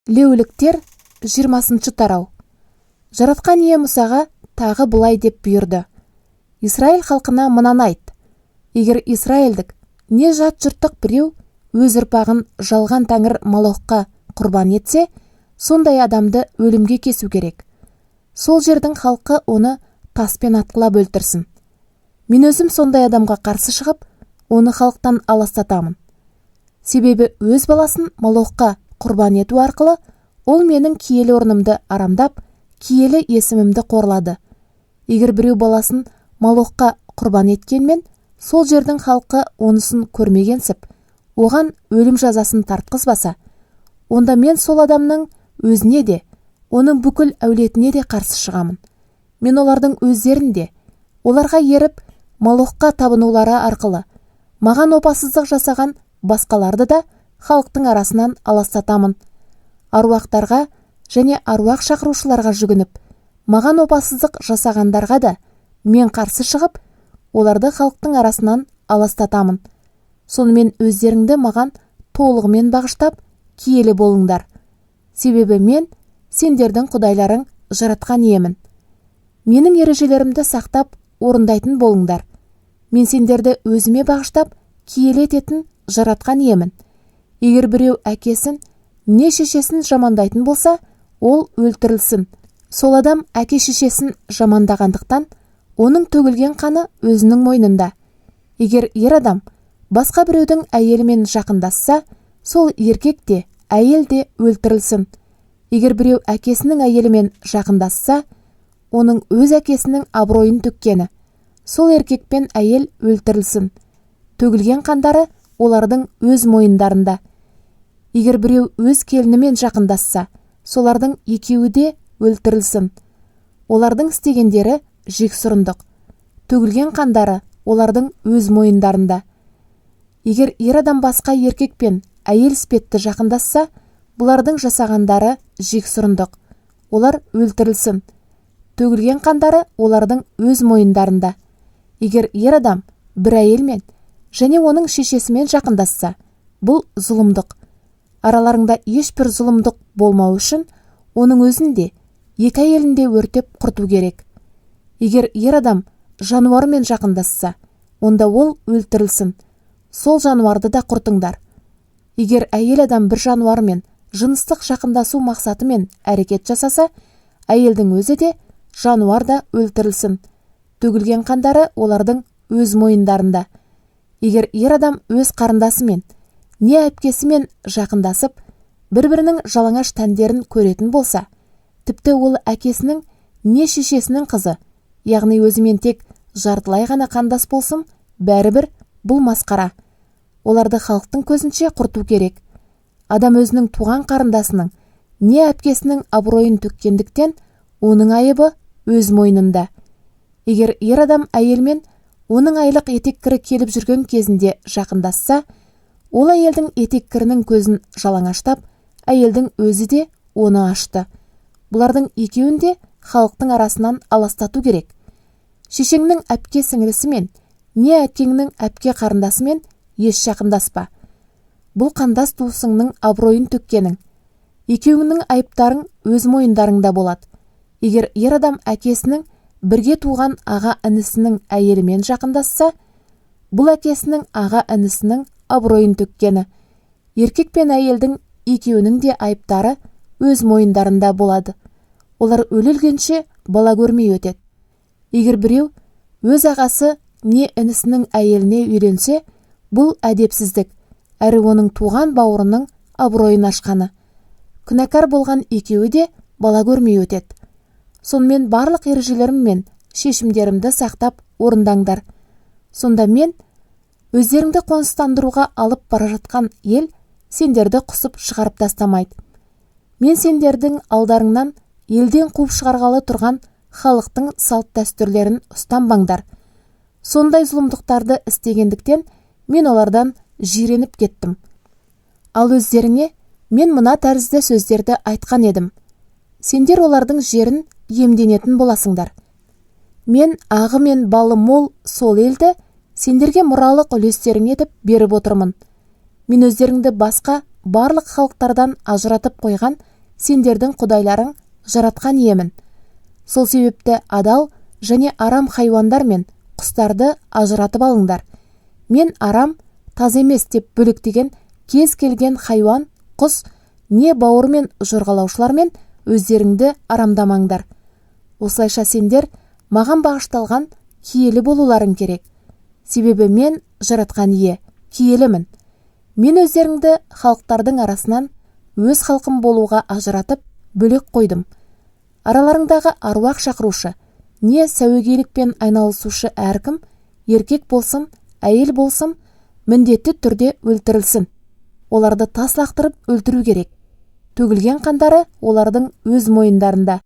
Леуліктер 20 тарау. Жаратқан ие Мұсаға тағы бұлай деп бұйырды. Исраил халқына мынаны айт. Егер Исраилдік не жат жұрттық біреу өз ұрпағын жалған тәңір Малохқа құрбан етсе, сондай адамды өлімге кесу керек. Сол жердің халқы оны таспен атқылап өлтірсін. Мен өзім сондай адамға қарсы шығып, оны халықтан аластатамын. Себебі өз баласын Малохқа құрбан ету арқылы ол менің киелі орнымды арамдап, киелі есімімді қорлады. Егер біреу баласын Малохқа құрбан еткенмен, сол жердің халқы онысын көрмегенсіп, оған өлім жазасын тартқызбаса, онда мен сол адамның өзіне де, оның бүкіл әулетіне де қарсы шығамын. Мен олардың өздерін де, оларға еріп, Малохқа табынулары арқылы маған опасыздық жасаған басқаларды да халықтың арасынан аластатамын. Аруақтарға және аруақ шақырушыларға жүгініп, маған опасыздық жасағандарға да мен қарсы шығып, оларды халықтың арасынан аластатамын. Сонымен өздеріңді маған толығымен бағыштап, киелі болыңдар. Себебі мен сендердің құдайларың жаратқан иемін. Менің ережелерімді сақтап, орындайтын болыңдар. Мен сендерді өзіме бағыштап, киелі ететін жаратқан иемін. Егер біреу әкесін, не шешесін жамандайтын болса, ол өлтірілсін. Сол адам әке шешесін жамандағандықтан, оның төгілген қаны өзінің мойнында. Егер ер адам басқа біреудің әйелімен жақындасса, сол еркек те, әйел де өлтірілсін. Егер біреу әкесінің әйелімен жақындасса, оның өз әкесінің абыройын төккені, сол еркек пен әйел өлтірілсін. Төгілген қандары олардың өз мойындарында. Егер біреу өз келінімен жақындасса, солардың екеуі де өлтірілсін. Олардың істегендері жексұрындық. Төгілген қандары олардың өз мойындарында. Егер ер адам басқа еркек пен әйел іспетті жақындасса, бұлардың жасағандары жексұрындық. Олар өлтірілсін. Төгілген қандары олардың өз мойындарында. Егер ер адам бір әйелмен және оның шешесімен жақындасса, бұл зұлымдық. Араларыңда ешбір зұлымдық болмау үшін, оның өзінде екі әйелінде өртеп құрту керек. Егер ер адам жануармен жақындасса, онда ол өлтірілсін. Сол жануарды да құртыңдар. Егер әйел адам бір жануармен жыныстық жақындасу мақсатымен әрекет жасаса, әйелдің өзі де, жануар да өлтірілсін. Төгілген қандары олардың өз мойындарында. Егер ер адам өз қарындасымен, не әпкесімен жақындасып, бір-бірінің жалаңаш тәндерін көретін болса, тіпті ол әкесінің, не шешесінің қызы, яғни өзімен тек жартылай ғана қандас болсын, бәрібір бұл масқара. Оларды халықтың көзінше құрту керек. Адам өзінің туған қарындасының, не әпкесінің абыройын төккендіктен, оның айыбы өз мойнында. Егер ер адам әйелмен оның айлық етеккірі келіп жүрген кезінде жақындасса, ол әйелдің етеккірінің көзін жалаңаштап, әйелдің өзі де оны ашты. Бұлардың екеуін де халықтың арасынан аластату керек. Шешеңнің әпке сіңірісімен, не әпкеңнің әпке қарындасымен еш жақындаспа. Бұл қандас туысыңның абыройын төккенің. Екеуіңнің айыптарың өз мойындарыңда болады. Егер ер адам әкесінің бірге туған аға інісінің әйелімен жақындасса, бұл әкесінің аға інісінің абыройын төккені. Еркек пен әйелдің екеуінің де айыптары өз мойындарында болады. Олар өлілгенше бала көрмей өтеді. Егер біреу өз ағасы не інісінің әйеліне үйленсе, бұл әдепсіздік, әрі оның туған бауырының абыройын ашқаны. Күнәкар болған екеуі де бала көрмей өтеді. Сонымен барлық ережелерім мен шешімдерімді сақтап орындаңдар. Сонда мен өздеріңді қоныстандыруға алып бара жатқан ел сендерді құсып шығарып тастамайды. Мен сендердің алдарыңнан елден қуып шығарғалы тұрған халықтың салт дәстүрлерін ұстанбаңдар. Сондай зұлымдықтарды істегендіктен мен олардан жиреніп кеттім. Ал өздеріңе мен мына тәрізді сөздерді айтқан едім. Сендер олардың жерін иемденетін боласыңдар. Мен ағы мен балы мол сол елді сендерге мұралық үлестерің етіп беріп отырмын. Мен өздеріңді басқа барлық халықтардан ажыратып қойған сендердің құдайларың жаратқан иемін. Сол себепті адал және арам хайуандар мен құстарды ажыратып алыңдар. Мен арам, таза емес деп бөлектеген кез келген хайуан, құс, не бауырмен жорғалаушылармен өздеріңді арамдамаңдар. Осылайша сендер маған бағышталған киелі болуларың керек. Себебі мен жаратқан ие, киелімін. Мен өздеріңді халықтардың арасынан өз халқым болуға ажыратып бөлек қойдым. Араларыңдағы аруақ шақырушы, не сәуегейлікпен айналысушы әркім, еркек болсын, әйел болсын, міндетті түрде өлтірілсін. Оларды тас лақтырып өлтіру керек. Төгілген қандары олардың өз мойындарында.